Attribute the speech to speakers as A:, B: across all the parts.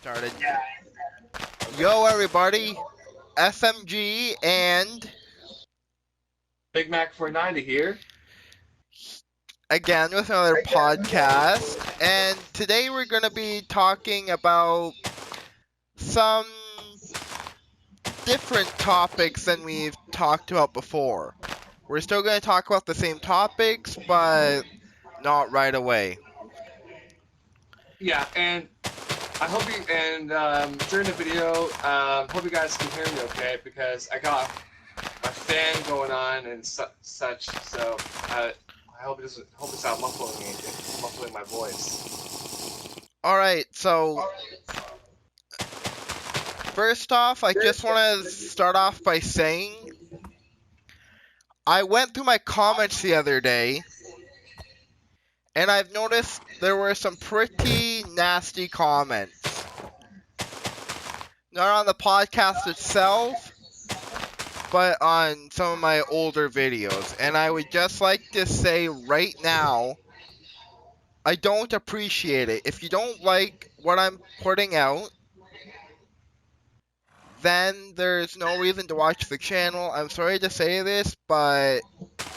A: Started. Yo, everybody. FMG and
B: Big Mac 490 here.
A: again with another podcast. And today we're going to be talking about some different topics than we've talked about before. We're still going to talk about the same topics, but not right away.
B: Yeah, and I hope you during the video, hope you guys can hear me okay because I got my fan going on and such. So I hope it's not muffling my voice.
A: Alright, so first off, I just want to start off by saying I went through my comments the other day, and I've noticed there were some pretty nasty comments. Not on the podcast itself, but on some of my older videos. And I would just like to say right now, I don't appreciate it. If you don't like what I'm putting out, then there's no reason to watch the channel. I'm sorry to say this, but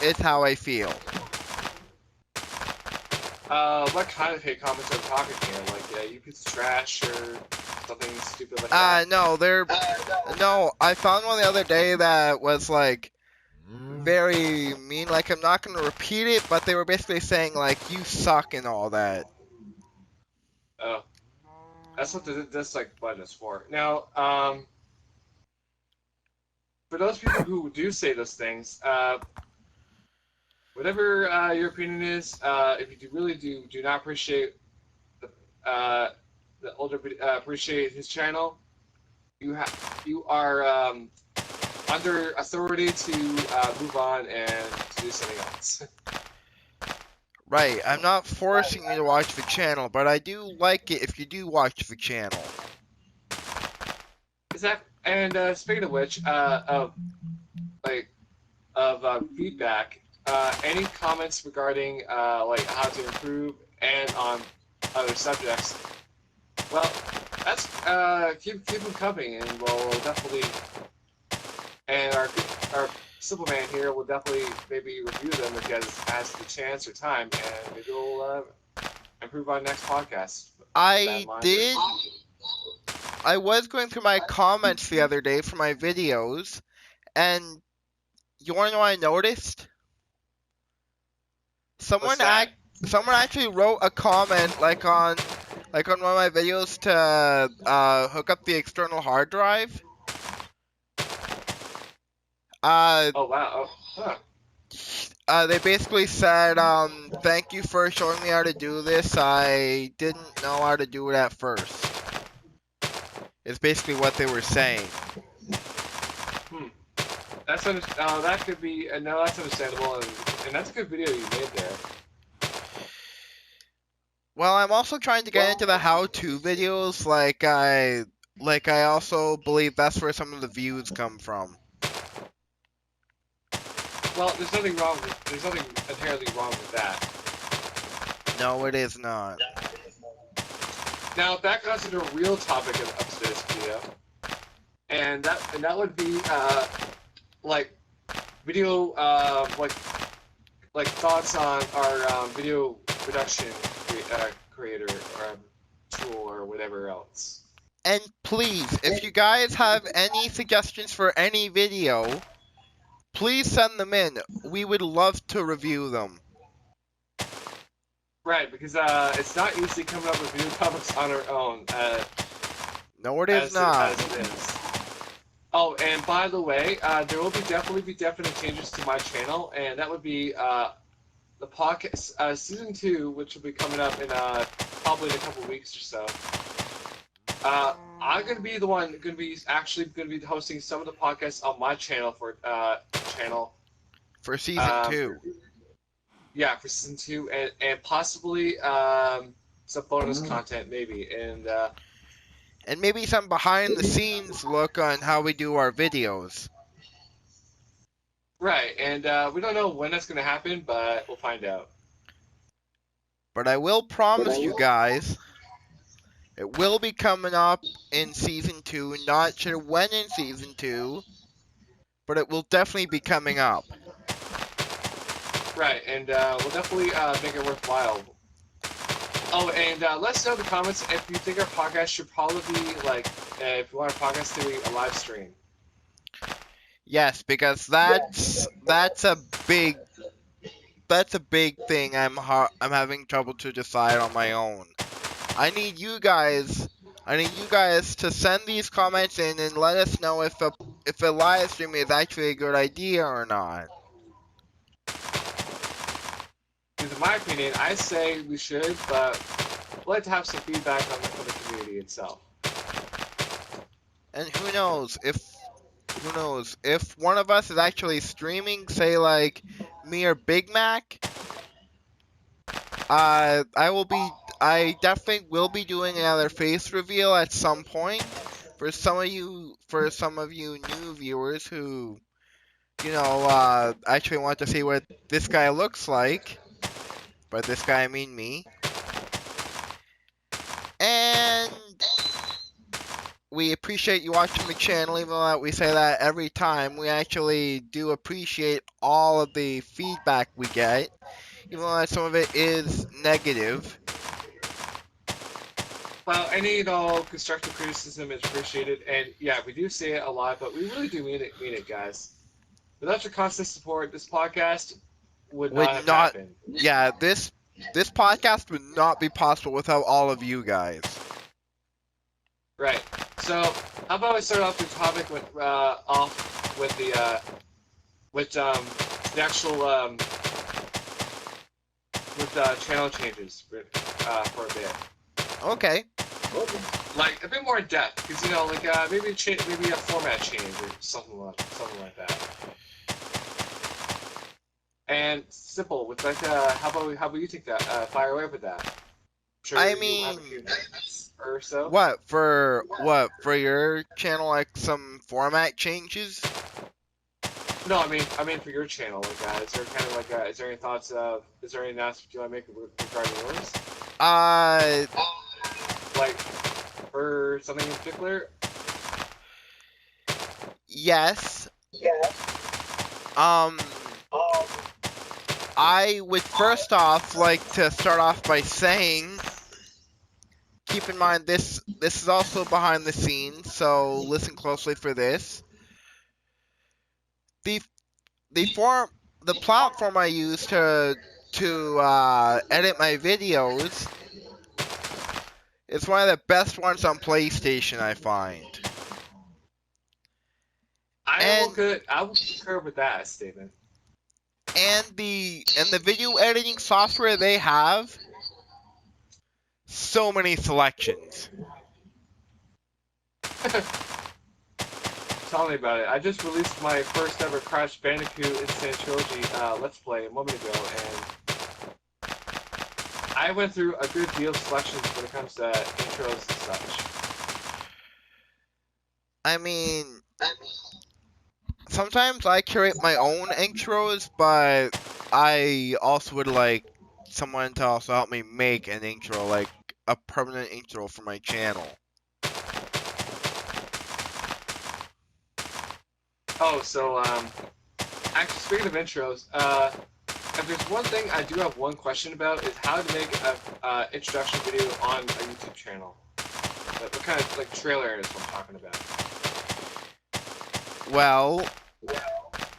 A: it's how I feel.
B: What kind of hate comments are we talking here? Like, you piece of trash or something stupid like that?
A: No, I found one the other day that was like very mean. Like, I'm not gonna repeat it, but they were basically saying like you suck and all that.
B: Oh, that's what this like button is for. Now, for those people who do say those things, whatever your opinion is, if you really do not appreciate the older appreciate his channel, you are under authority to move on and to do something else.
A: Right, I'm not forcing you to watch the channel, but I do like it if you do watch the channel.
B: And speaking of which, feedback, any comments regarding like how to improve and on other subjects, well, that's keep them coming, and we'll definitely, and our simple man here will definitely maybe review them if he has the chance or time, and maybe we'll improve on next podcast.
A: I was going through my comments the other day for my videos, and you wanna know what I noticed? Someone actually wrote a comment like on one of my videos to hook up the external hard drive.
B: Oh wow! Oh, huh.
A: They basically said, thank you for showing me how to do this. I didn't know how to do it at first. It's basically what they were saying.
B: That could be, no, that's understandable, and that's a good video you made there.
A: Well, I'm also trying to get into the how-to videos. Like I also believe that's where some of the views come from.
B: Well, there's nothing inherently wrong with that.
A: No, it is not.
B: Now, that comes to the real topic of today's video, and that would be like video like thoughts on our video production creator or tool or whatever else.
A: And please, if you guys have any suggestions for any video, please send them in. We would love to review them.
B: Right, because it's not easy coming up with video topics on our own.
A: No, it is not.
B: As it is. Oh, and by the way, there will definitely be definite changes to my channel, and that would be the podcast season 2, which will be coming up in probably in a couple weeks or so. I'm gonna be the one gonna be hosting some of the podcasts on my channel for
A: season 2.
B: Yeah, for season 2, and possibly some bonus content maybe,
A: and maybe some behind the scenes look on how we do our videos.
B: Right, and we don't know when that's gonna happen, but we'll find out.
A: But I will promise you guys, It will be coming up in Season 2. Not sure when in Season 2, but it will definitely be coming up.
B: Right, and we'll definitely make it worthwhile. Oh, and let us know in the comments if you think our podcast should probably be like, if you want our podcast to be a live stream.
A: Yes, because that's a big thing I'm having trouble to decide on my own. I need you guys to send these comments in and let us know if a live stream is actually a good idea or not.
B: Because in my opinion, I say we should, but we'd like to have some feedback from the community itself.
A: And who knows if one of us is actually streaming, say like me or Big Mac, I definitely will be doing another face reveal at some point for some of you new viewers who actually want to see what this guy looks like. By this guy I mean me. And we appreciate you watching the channel, even though we say that every time. We actually do appreciate all of the feedback we get, even though some of it is negative.
B: Well, any constructive criticism is appreciated, and yeah, we do say it a lot, but we really do mean it, guys. Without your constant support, this podcast would not have happened.
A: Yeah, this podcast would not be possible without all of you guys.
B: Right. So, how about I start off the topic with the actual channel changes for a bit.
A: Okay.
B: Like a bit more in depth, because maybe a format change or something like that. And simple with how about you take that fire away with that? Sure,
A: I
B: you
A: mean,
B: have a few minutes or so.
A: What for your channel, like some format changes?
B: No, I mean for your channel, is there kind of is there any thoughts is there any announcements you want to make regarding yours? Like for something in particular?
A: Yes. I would first off like to start off by saying, keep in mind this is also behind the scenes, so listen closely for this. The platform I use to edit my videos is one of the best ones on PlayStation, I find.
B: I will concur with that statement.
A: And the video editing software they have, so many selections.
B: Tell me about it. I just released my first ever Crash Bandicoot Instant Trilogy Let's Play a moment ago, and I went through a good deal of selections when it comes to intros and such.
A: I mean, sometimes I curate my own intros, but I also would like someone to also help me make an intro, like a permanent intro for my channel.
B: Oh, so actually, speaking of intros, if there's one thing I do have one question about is how to make a introduction video on a YouTube channel. What kind of trailer is what I'm talking about?
A: Well,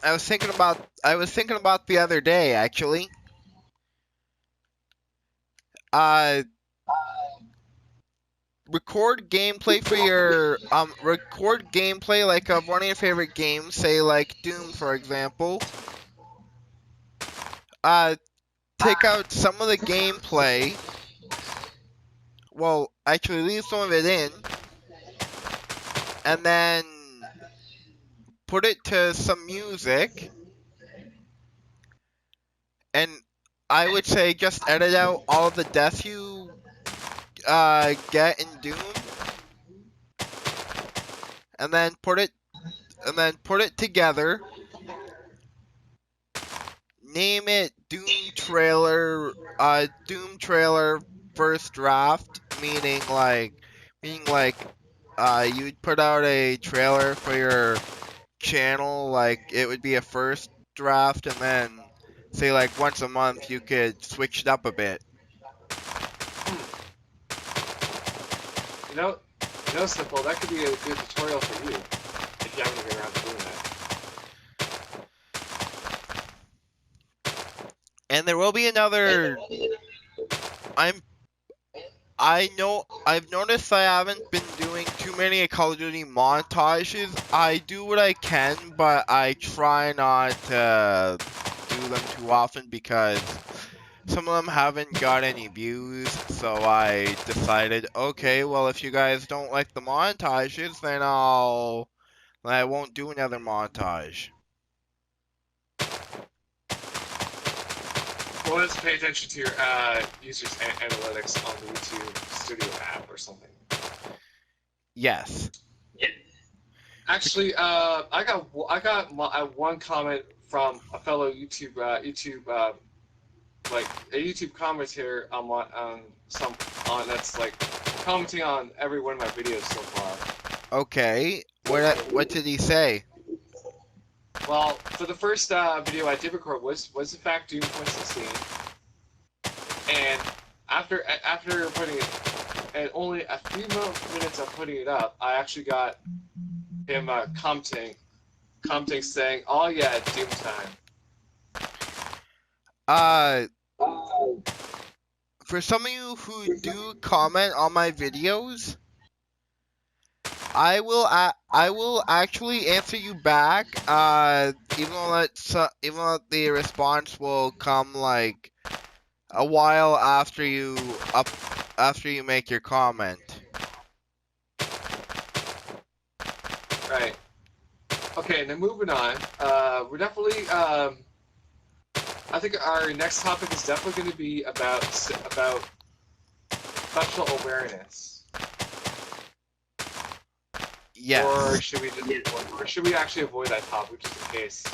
A: I was thinking about the other day, actually. Record gameplay for your record gameplay like of one of your favorite games, say like Doom, for example. Take out some of the gameplay. Well, actually leave some of it in, and then put it to some music, and I would say just edit out all of the deaths you get in Doom, and then put it together. Name it Doom Trailer First Draft, meaning like Meaning like, you'd put out a trailer for your channel, like it would be a first draft, and then say like once a month you could switch it up a bit.
B: You know, Simple, that could be a good tutorial for you if you haven't get around to doing that.
A: And there will be another. I've noticed I haven't been doing too many Call of Duty montages. I do what I can, but I try not to do them too often because some of them haven't got any views. So I decided, okay, well if you guys don't like the montages, then I won't do another montage.
B: Well, let's pay attention to your users' analytics on the YouTube Studio app or something.
A: Yes.
B: Actually, I got one comment from a fellow YouTube like a YouTube commentator on that's like commenting on every one of my videos so far.
A: Okay. What did he say?
B: Well, for the first video I did record was in fact Doom 2016, and after putting it, and only a few minutes of putting it up, I actually got him commenting saying, "Oh yeah, Doom time."
A: For some of you who do comment on my videos, I will actually answer you back. Even though the response will come like a while after you make your comment.
B: Right. Okay, now moving on. We're definitely. I think our next topic is definitely going to be about special awareness.
A: Yes.
B: Or should we actually avoid that topic just in case?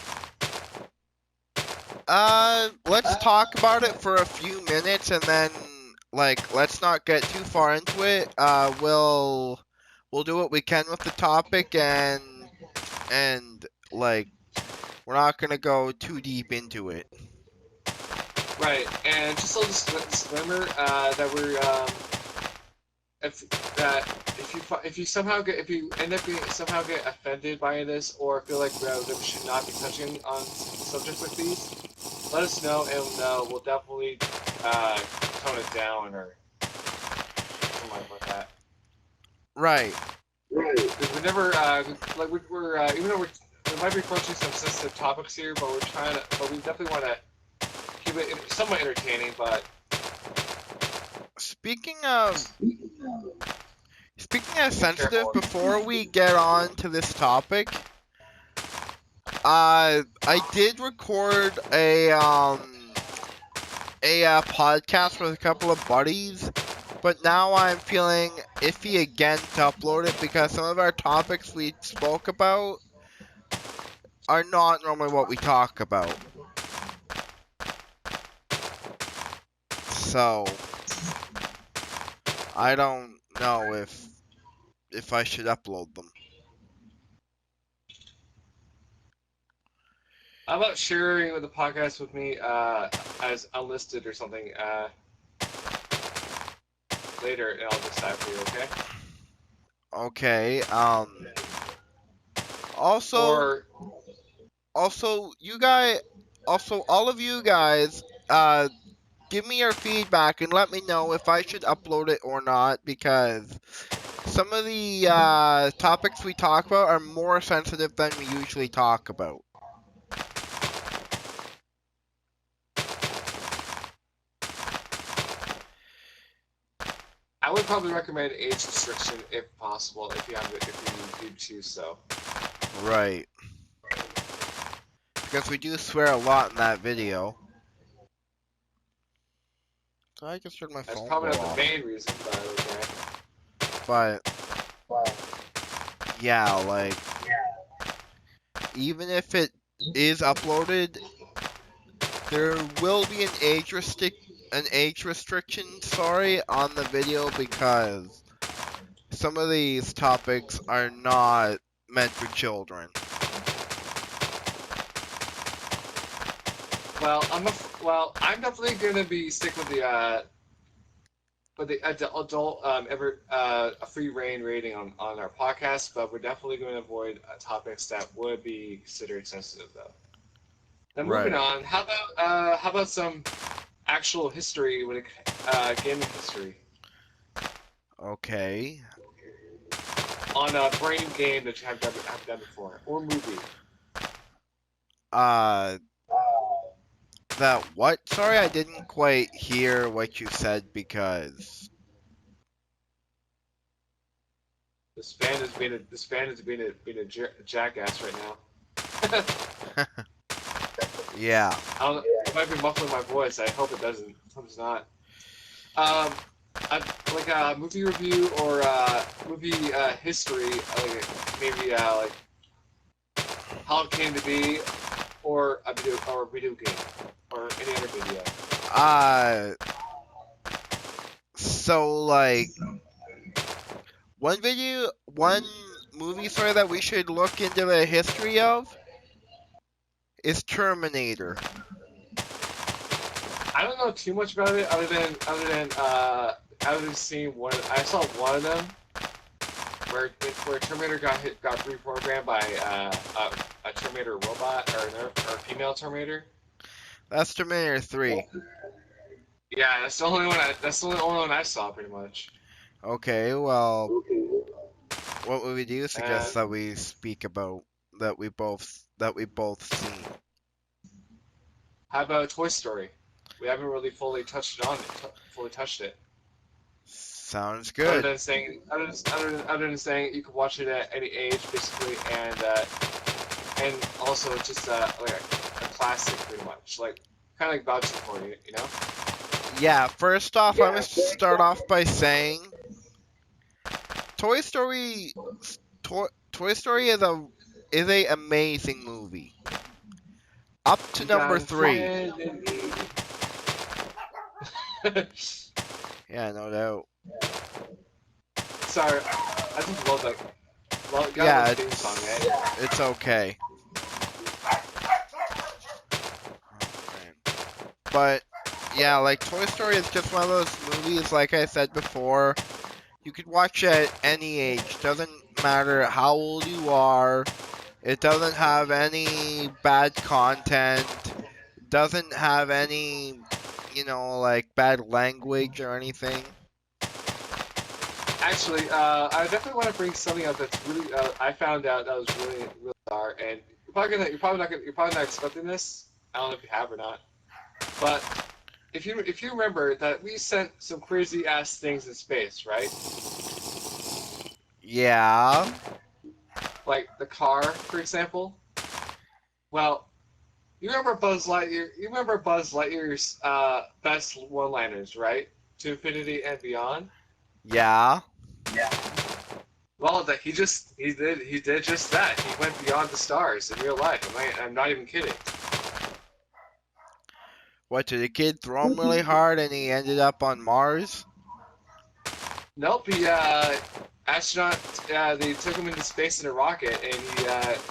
A: Let's talk about it for a few minutes and then like let's not get too far into it. We'll do what we can with the topic and like we're not gonna go too deep into it.
B: Right, and just a little disclaimer that we're if you end up somehow get offended by this or feel like that we should not be touching on subjects like these, let us know and we'll definitely tone it down or something like that.
A: Right.
B: Because we never like we're even though we might be approaching some sensitive topics here, but we definitely want to keep it somewhat entertaining. But
A: Speaking of sensitive, before we get on to this topic, I did record a podcast with a couple of buddies, but now I'm feeling iffy again to upload it because some of our topics we spoke about are not normally what we talk about. So I don't know if I should upload them.
B: how about sharing the podcast with me as unlisted or something later, and I'll decide for you. Okay.
A: Okay. Also, all of you guys, give me your feedback and let me know if I should upload it or not because some of the topics we talk about are more sensitive than we usually talk about.
B: I would probably recommend age restriction if possible, if you do choose so.
A: Right. Because we do swear a lot in that video. So I just heard my
B: That's
A: phone
B: probably
A: go
B: not
A: off.
B: the main reason, but okay.
A: But yeah, like even if it is uploaded, there will be an age restriction, on the video because some of these topics are not meant for children.
B: Well, I'm definitely gonna be stick with the adult a free reign rating on our podcast, but we're definitely going to avoid topics that would be considered sensitive though. Now moving
A: Right.
B: on, how about some actual history when it gaming history
A: Okay.
B: on a brand new game that you have done before or movie.
A: Uh, that what? Sorry, I didn't quite hear what you said because.
B: This fan is being a jackass right now.
A: Yeah.
B: I don't, it might be muffling my voice. I hope it doesn't. I hope it's not. Um, like a movie review or movie history, maybe like how it came to be, or a video game, or any other video.
A: Uh, so like one movie story that we should look into the history of is Terminator.
B: I don't know too much about it other than seeing one. I saw one of them where Terminator got reprogrammed by a Terminator robot or female Terminator.
A: That's Terminator 3.
B: Yeah, that's the only one I saw pretty much.
A: Okay, well, what movie do you suggest
B: And
A: that we speak about that we both seen?
B: how about Toy Story? We haven't really fully touched it.
A: Sounds
B: Other
A: good.
B: than saying, other than saying you can watch it at any age, basically, and also it's just like a classic, pretty much, like kind of like vouching for you, you know?
A: Yeah, first off, I must start off by saying Toy Story Toy Story is a amazing movie. Up to
B: You
A: number
B: got a
A: 3.
B: friend in me.
A: Yeah, no doubt.
B: Sorry, I just love that. Gotta love
A: Yeah,
B: the theme song, eh?
A: it's okay. Oh, man. But yeah, like Toy Story is just one of those movies, like I said before, you could watch at any age. Doesn't matter how old you are. It doesn't have any bad content. Doesn't have any, like bad language or anything.
B: Actually, I definitely want to bring something up that's really I found out that was really really bizarre, and you're probably not expecting this. I don't know if you have or not, but if you remember that we sent some crazy ass things in space, right?
A: Yeah.
B: Like the car, for example. Well, you remember Buzz Lightyear? You remember Buzz Lightyear's best one-liners, right? To infinity and beyond.
A: Yeah.
B: Well, that he did just that. He went beyond the stars in real life. I'm not even kidding.
A: What, did the kid throw him really hard and he ended up on Mars?
B: Nope, astronaut. They took him into space in a rocket, and he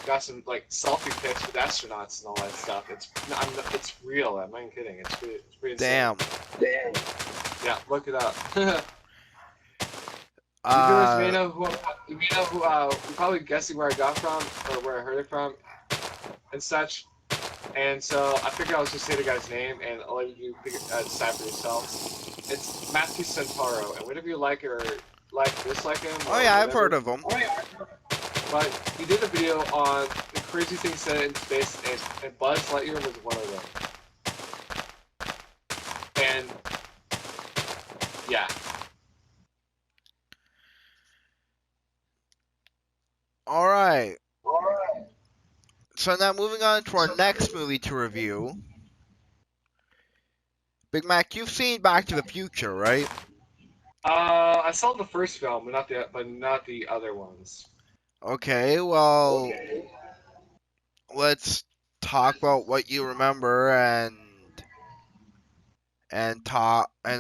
B: got some like selfie pics with astronauts and all that stuff. It's real. I'm not even kidding. It's pretty insane.
A: Damn.
B: Yeah, look it up. You viewers may
A: Uh,
B: know who you're probably guessing where I got from or where I heard it from and such. And so I figured I'll just say the guy's name and I'll let you decide for yourselves. It's Matthew Santoro, and whatever you like or dislike him
A: oh
B: or
A: yeah, I've heard
B: whatever.
A: of him.
B: But he did a video on the crazy things said in space, and Buzz Lightyear was one of them. And yeah,
A: Alright. So now moving on to our next movie to review. Big Mac, you've seen Back to the Future, right?
B: I saw the first film, but not the other ones.
A: Okay, well, let's talk about what you remember and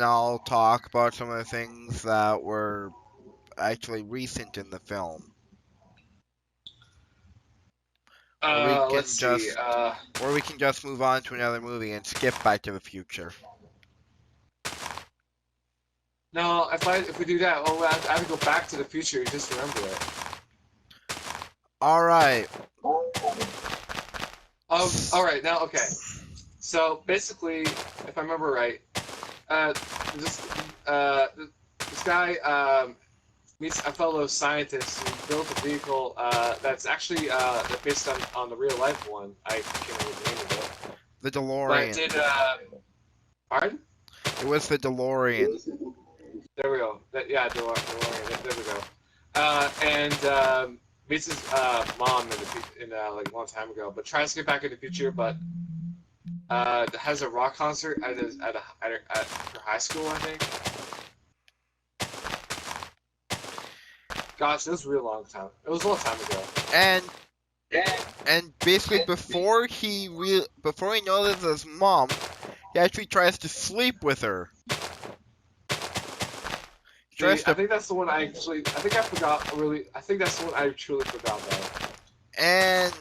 A: I'll talk about some of the things that were actually recent in the film. Or we can
B: Let's see.
A: just move on to another movie and skip Back to the Future.
B: No, if we do that, oh, I have to go back to the future just to remember it.
A: All right.
B: All right. Now, okay. So basically, if I remember right, this this guy meets a fellow scientist who built a vehicle that's actually based on the real life one. I can't remember the name of it.
A: The DeLorean.
B: But it did. Pardon?
A: It was the DeLorean.
B: There we go. Yeah, DeLorean. There we go. And meets his mom like a long time ago, but tries to get back in the future, but has a rock concert at her high school, I think. Gosh, it was a real long time. It was a long time ago.
A: And basically before he notices his mom, he actually tries to sleep with her.
B: I think that's the one I actually. I think I forgot. Really, I think that's the one I truly forgot about.
A: And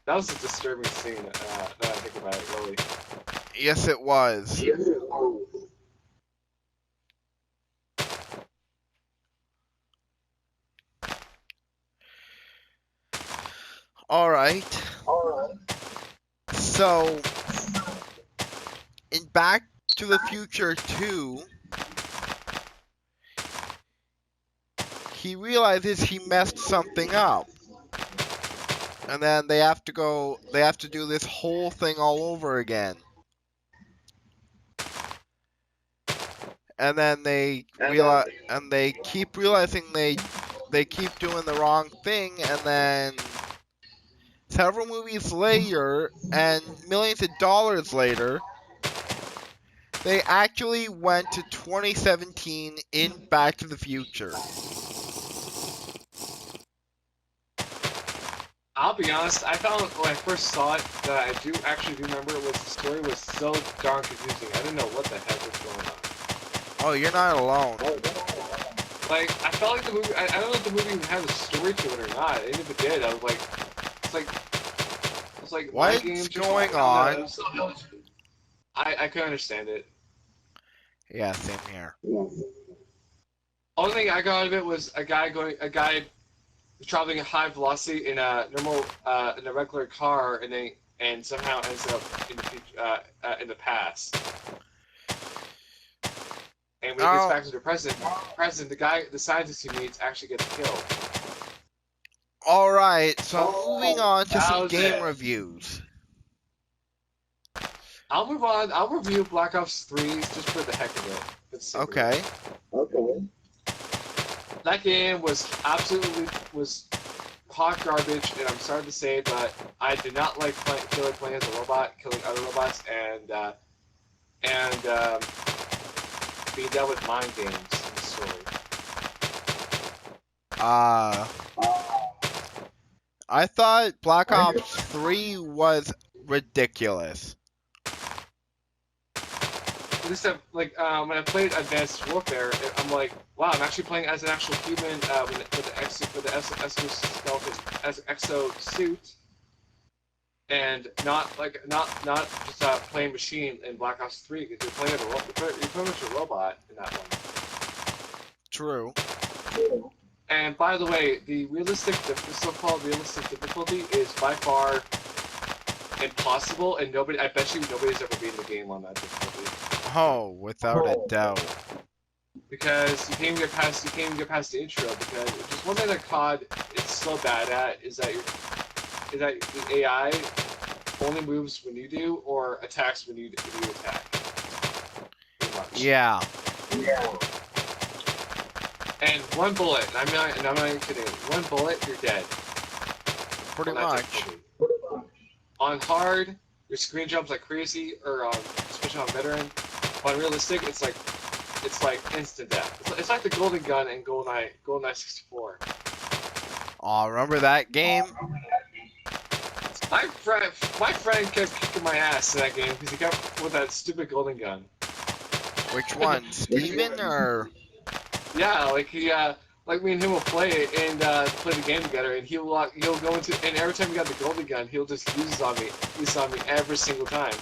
B: that was a disturbing scene. That I think about it, really.
A: Yes, it was. All right. So, in Back to the Future 2, he realizes he messed something up. And then they have to do this whole thing all over again. And then they keep realizing they keep doing the wrong thing, and then several movies later and millions of dollars later, they actually went to 2017 in Back to the Future.
B: I'll be honest, I found when I first saw it that I do remember was the story was so darn confusing. I didn't know what the heck was going on.
A: Oh, you're not alone.
B: Like, I felt like the movie, I don't know if the movie even had a story to it or not. And if it did, I was like,
A: what's going on?
B: I couldn't understand it.
A: Yeah, same here.
B: Only thing I got out of it was a guy traveling at high velocity in a regular car, and somehow ends up in the future, in the past. And when he gets back to the present, the scientist he meets actually gets killed.
A: All right, so moving on to some game reviews.
B: I'll move on. I'll review Black Ops 3 just for the heck of it.
A: Okay.
B: That game was hot garbage, and I'm sorry to say, but I did not like playing as a robot, killing other robots, and being dealt with mind games in the story.
A: I thought Black Ops 3 was ridiculous.
B: At least when I played Advanced Warfare, I'm like, wow, I'm actually playing as an actual human with the exo suit, and not just a plain machine in Black Ops 3, because you're playing you're pretty much a robot in that one.
A: True.
B: And by the way, the so-called realistic difficulty is by far impossible, and I bet you nobody's ever beaten the game on that difficulty.
A: Oh, without a doubt.
B: Because you can't even get past the intro, because just one thing that COD is so bad at is that the AI only moves when you do, or attacks when you attack. Pretty much.
A: Yeah.
B: And one bullet, and I'm not even kidding. One bullet, you're dead.
A: Pretty much.
B: On hard, your screen jumps like crazy, or especially on veteran. On realistic, it's like instant death. It's like the Golden Gun and GoldenEye 64.
A: Oh, remember that game?
B: My friend kept kicking my ass in that game because he kept with that stupid Golden Gun.
A: Which one, Steven or?
B: Yeah, like he, like me and him will play and play the game together, and he'll go into, and every time he got the golden gun, he'll just use it on me every single time.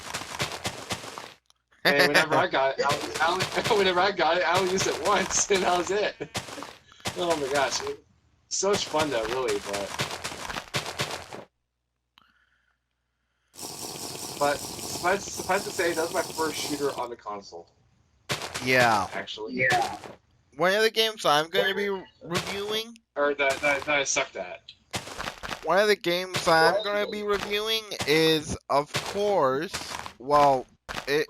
B: And whenever I got it, I only used it once, and that was it. Oh my gosh, so much fun though, really. But suffice to say, that was my first shooter on the console.
A: Yeah.
B: Actually.
C: Yeah.
A: One of the games I'm going to be reviewing,
B: Or that I sucked at.
A: one of the games I'm going to be reviewing is, of course, well, it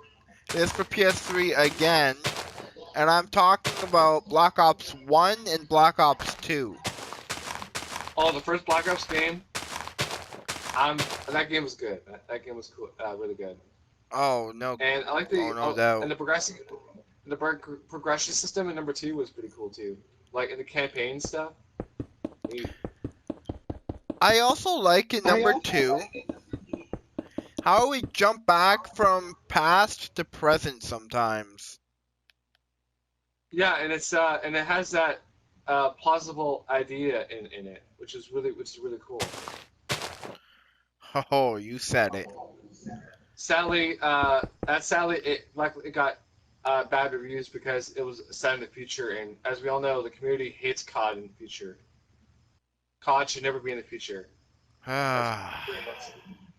A: is for PS3 again, and I'm talking about Black Ops 1 and Black Ops 2.
B: Oh, the first Black Ops game. That game was good. That game was cool. Really good.
A: Oh, no.
B: And I like
A: no doubt.
B: and the progression system in number 2 was pretty cool too. Like in the campaign stuff. Neat.
A: I also like in number 2 how we jump back from past to present sometimes.
B: Yeah, and it has that plausible idea in it, which is really cool.
A: Oh, you said it.
B: Sadly, it got bad reviews because it was set in the future, and as we all know, the community hates COD in the future. COD should never be in the future.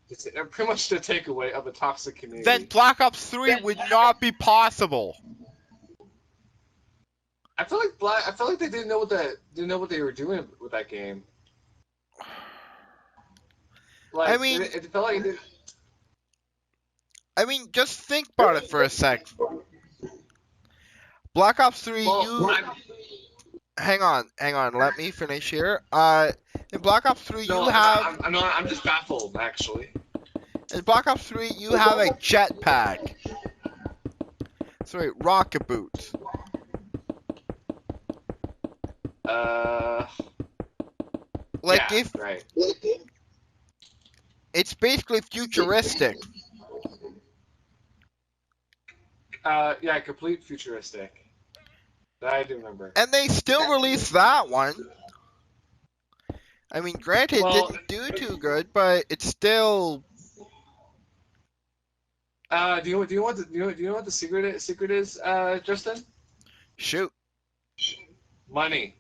B: It's pretty much the takeaway of a toxic community.
A: Then Black Ops 3 would not be possible.
B: I feel like they didn't know what they were doing with that game. Like,
A: I mean,
B: it felt like it did.
A: I mean, just think about it for a sec. Black Ops 3,
B: Well,
A: hang on, let me finish here. In Black Ops 3,
B: no,
A: you have...
B: I'm just baffled, actually.
A: In Black Ops 3, you have a jetpack. Sorry, rocket boots. Like,
B: Yeah,
A: if...
B: right.
A: It's basically futuristic.
B: Yeah, complete futuristic. That I do remember.
A: And they still released that one. I mean, granted, it
B: Well,
A: didn't do too good, but it's still...
B: do you know what the secret is, Justin?
A: Shoot.
B: Money.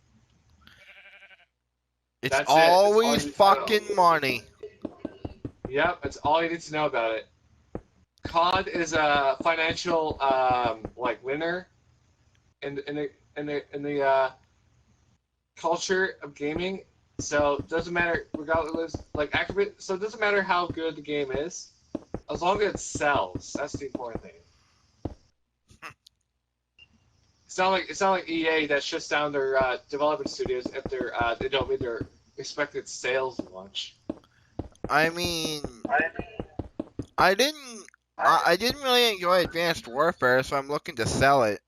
A: It's
B: That's it. That's all you
A: always
B: need to know.
A: fucking money.
B: Yep, that's all you need to know about it. COD is a financial like winner in the culture of gaming. So it doesn't matter regardless like accurate. So it doesn't matter how good the game is, as long as it sells. That's the important thing. It's not like EA that shuts down their development studios if they don't meet their expected sales much.
A: I mean, I didn't really enjoy Advanced Warfare, so I'm looking to sell it.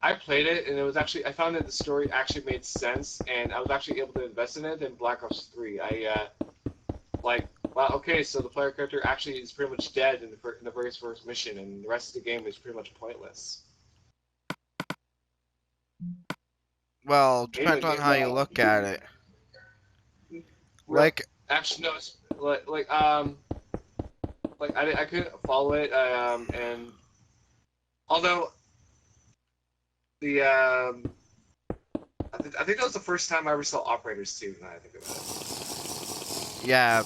B: I played it, and it was actually I found that the story actually made sense, and I was actually able to invest in it in Black Ops 3. Wow, okay, so the player character actually is pretty much dead in the very first mission, and the rest of the game is pretty much pointless.
A: Well, depends on how you look at it. Like,
B: actually, no, it's I couldn't follow it, and although the I think that was the first time I ever saw operators too. Now I think about it.
A: yeah,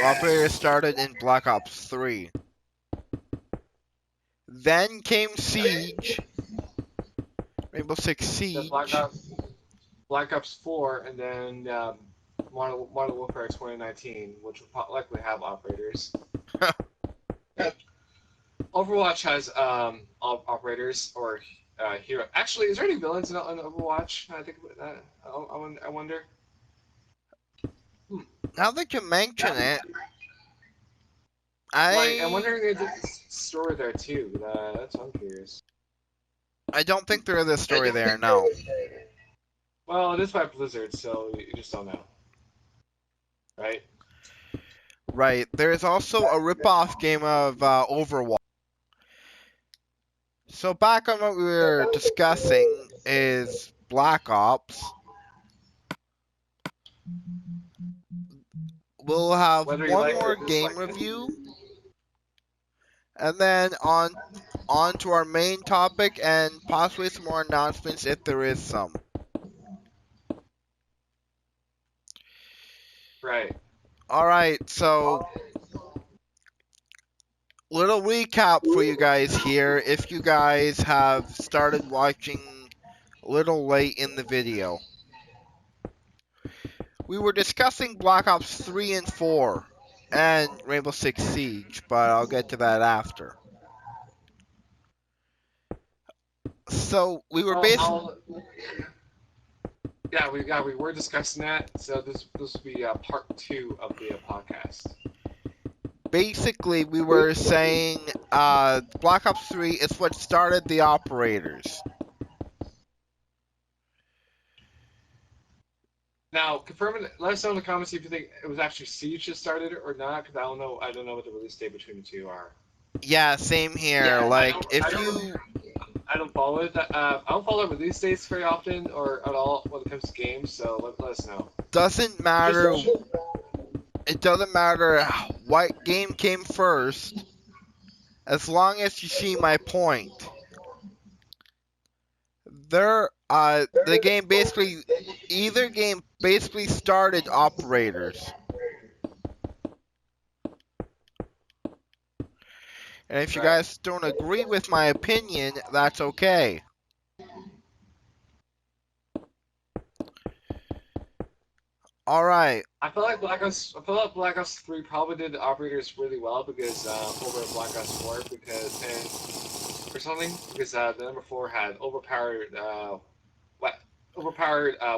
A: Operator started in Black Ops 3. Then came Siege, Rainbow Six Siege.
B: Black Ops 4, and then Modern Warfare 2019, which will likely have operators. Overwatch has operators or hero. Actually, is there any villains in Overwatch? I think about that. I wonder.
A: Now that you mention it,
B: I'm wondering if there's a story there too. That's what I'm curious.
A: I don't think there is a story there, no.
B: Well, it is by Blizzard, so you just don't know. Right?
A: Right. There is also a rip-off game of Overwatch. So back on what we were discussing is Black Ops. We'll have
B: Whether you
A: one
B: like
A: more
B: or dislike
A: game
B: it.
A: review, and then on to our main topic and possibly some more announcements if there is some.
B: Right.
A: All right, so little recap for you guys here if you guys have started watching a little late in the video. We were discussing Black Ops 3 and 4 and Rainbow Six Siege, but I'll get to that after. So we were
B: We were discussing that. So this will be part 2 of the podcast.
A: basically we were saying Black Ops 3 is what started the operators.
B: Now, confirm it. Let us know in the comments if you think it was actually Siege that started it or not, because I don't know. I don't know what the release date between the two are.
A: Yeah, same here.
B: Yeah,
A: Like if you
B: I don't follow it. I don't follow release dates very often or at all when it comes to games. So let us know.
A: doesn't matter it doesn't matter what game came first as long as you see my point. The game basically either game basically started operators. And if you
B: Right.
A: guys don't agree with my opinion, that's okay. All right.
B: I feel like Black Ops 3 probably did the operators really well because over Black Ops 4 because the number 4 had overpowered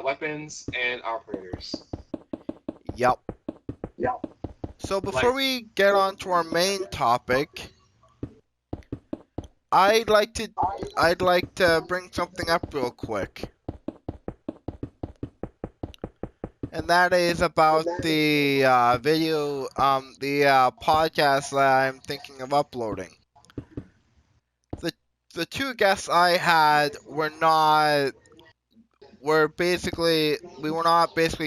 B: weapons and operators.
A: Yep.
B: Yep.
A: So before we get on to our main topic, I'd like to bring something up real quick. And that is about the podcast that I'm thinking of uploading. The two guests I had were not basically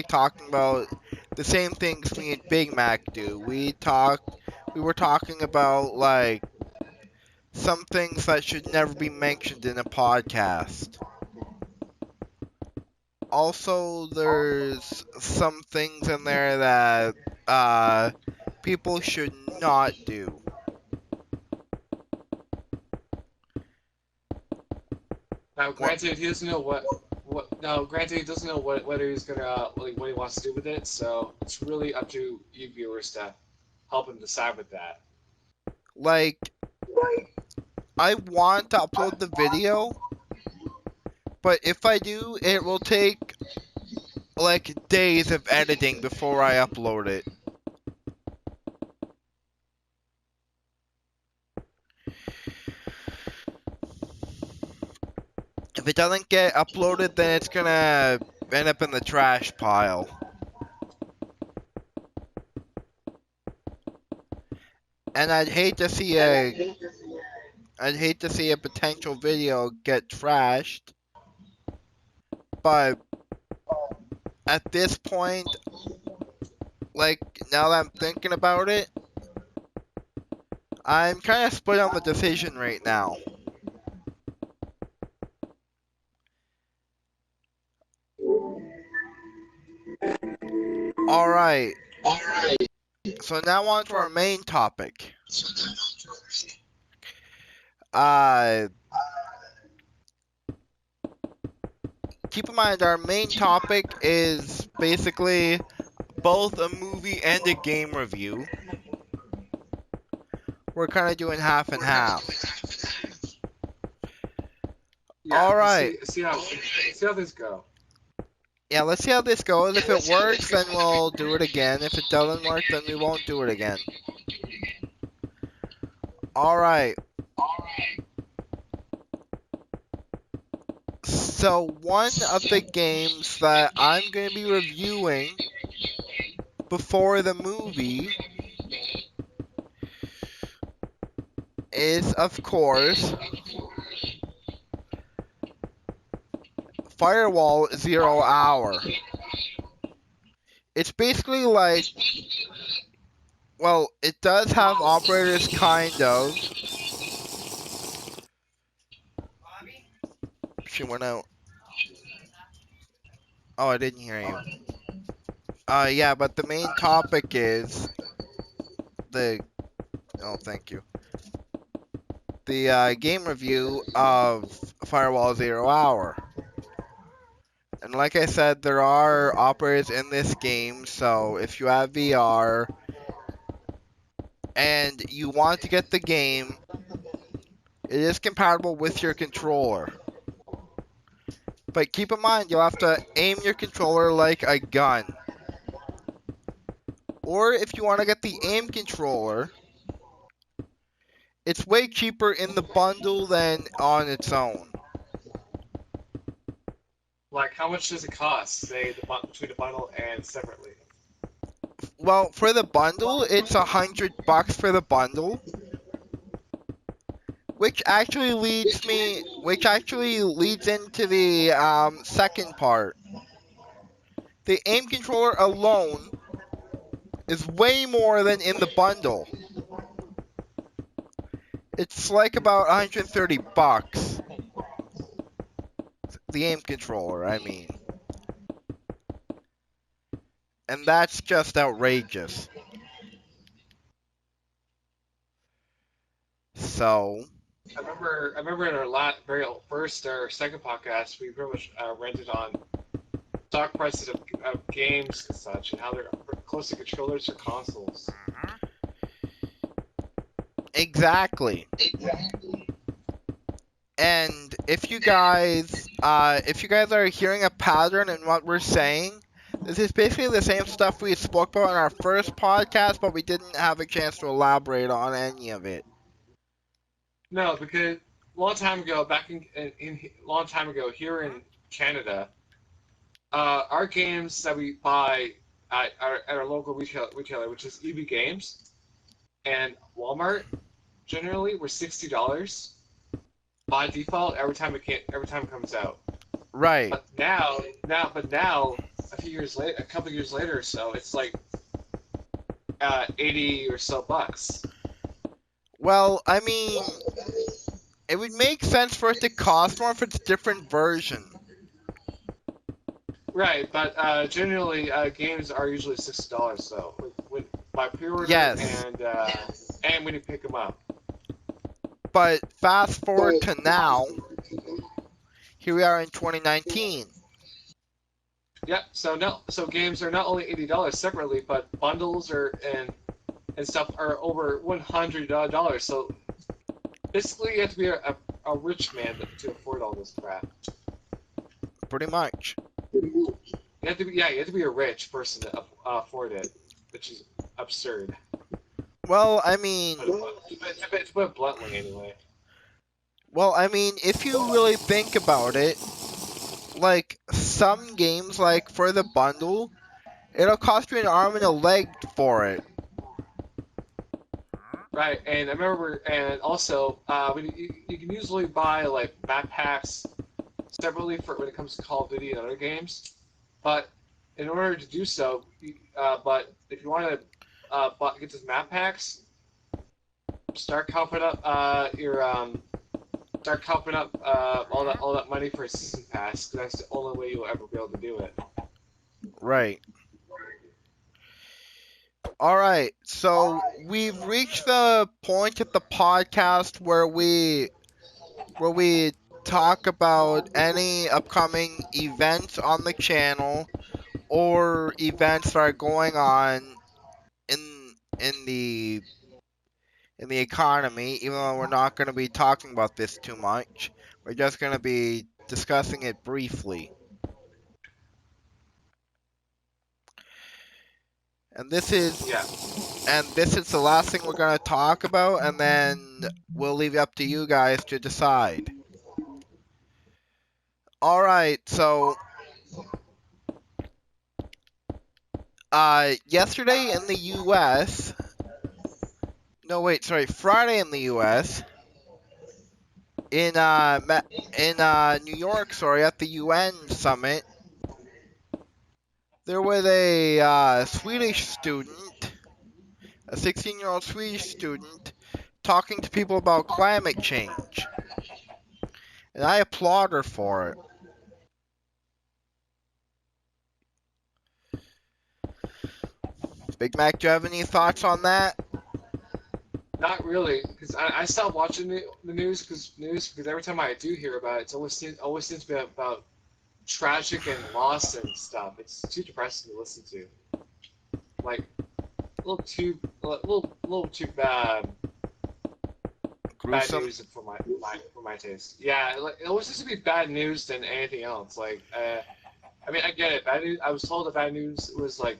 A: talking about the same things me and Big Mac do. We were talking about like some things that should never be mentioned in a podcast. Also, there's some things in there that people should not do.
B: Now, granted, he doesn't know whether he's gonna what he wants to do with it. So it's really up to you viewers to help him decide with that.
A: Like, I want to upload the video, but if I do, it will take like days of editing before I upload it. If it doesn't get uploaded, then it's gonna end up in the trash pile. And I'd hate to see a potential video get trashed. But at this point, like now that I'm thinking about it, I'm kind of split on the decision right now. Alright. So now on to our main topic. Keep in mind our main topic is basically both a movie and a game review. We're kind of doing half and half.
B: Yeah,
A: all right.
B: See how things go.
A: Yeah, let's see how this goes. If it works, then we'll do it again. If it doesn't work, then we won't do it again. Alright. So, one of the games that I'm going to be reviewing before the movie is, of course, Firewall 0 Hour. It's basically like, well, it does have operators, kind of. She went out. Oh, I didn't hear you. Yeah, but the main topic is the. Oh, thank you. The game review of Firewall 0 Hour. And like I said, there are operators in this game, so if you have VR and you want to get the game, it is compatible with your controller. But keep in mind, you'll have to aim your controller like a gun. Or if you want to get the aim controller, it's way cheaper in the bundle than on its own.
B: Like, how much does it cost, say, between the bundle and separately?
A: Well, for the bundle, it's $100 for the bundle. Which actually leads into the second part. The aim controller alone is way more than in the bundle. It's like about $130. The aim controller, I mean. And that's just outrageous. So,
B: I remember in our very first or second podcast, we pretty much rented on stock prices of games and such, and how they're close to controllers or consoles.
A: exactly. And if you guys are hearing a pattern in what we're saying, this is basically the same stuff we spoke about in our first podcast, but we didn't have a chance to elaborate on any of it.
B: No, because a long time ago, long time ago here in Canada, our games that we buy at our local retailer, which is EB Games and Walmart, generally were $60 by default every time it comes out.
A: Right.
B: But now, a couple years later or so, it's like 80 or so bucks.
A: Well, I mean, it would make sense for it to cost more if it's a different version.
B: Right, but generally games are usually $60. So by pre-order
A: Yes.
B: and when you pick them up.
A: But fast forward to now, here we are in 2019.
B: Yep. So games are not only $80 separately, but bundles and stuff are over $100. So basically, you have to be a rich man to afford all this crap.
A: Pretty much.
B: You have to be a rich person to afford it, which is absurd.
A: Well, I mean,
B: To put it bluntly, anyway.
A: well, I mean, if you really think about it, like some games, like for the bundle, it'll cost you an arm and a leg for it.
B: Right, and I remember, and also, you can usually buy like map packs separately for when it comes to Call of Duty and other games. But in order to do so, but if you want to get these map packs, start counting up all that money for a season pass, because that's the only way you'll ever be able to do it.
A: Right. All right. So we've reached the point of the podcast where we talk about any upcoming events on the channel or events that are going on in in the in the economy, even though we're not going to be talking about this too much. We're just going to be discussing it briefly. And this is the last thing we're going to talk about, and then we'll leave it up to you guys to decide. All right, so yesterday in the US, no wait, sorry, Friday in the US, in New York, sorry, at the UN summit, there was a Swedish student, a 16-year-old Swedish student, talking to people about climate change, and I applaud her for it. Big Mac, do you have any thoughts on that?
B: Not really, because I stopped watching the news because every time I do hear about it, always seems to be about tragic and loss and stuff. It's too depressing to listen to. Like little too bad
A: Gruesome.
B: news for my taste. Yeah, like, it always seems to be bad news than anything else. Like, I mean, I get it. Bad news. I was told that bad news was like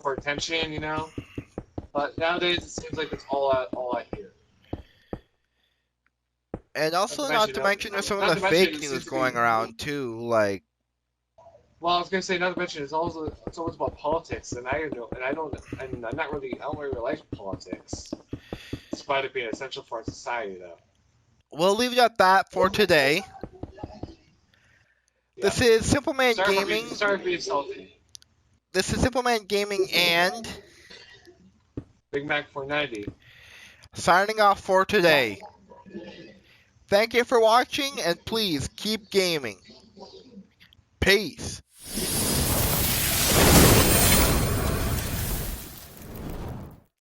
B: for attention, you know. But nowadays it seems like it's all I hear.
A: And
B: Not to
A: also, not
B: mention,
A: to mention, there's some of
B: not
A: the
B: to mention,
A: fake
B: it
A: news
B: seems to
A: going
B: be.
A: around too. Like,
B: Well, I was gonna say, not to mention, it's always about politics, and I don't know, and I don't really like politics, despite it being essential for our society, though.
A: we'll leave it at that for today.
B: Yeah.
A: This is Simple Man Gaming.
B: Sorry for being salty.
A: This is Simple Man Gaming and
B: Big Mac 490.
A: signing off for today. Thank you for watching, and please keep gaming. Peace.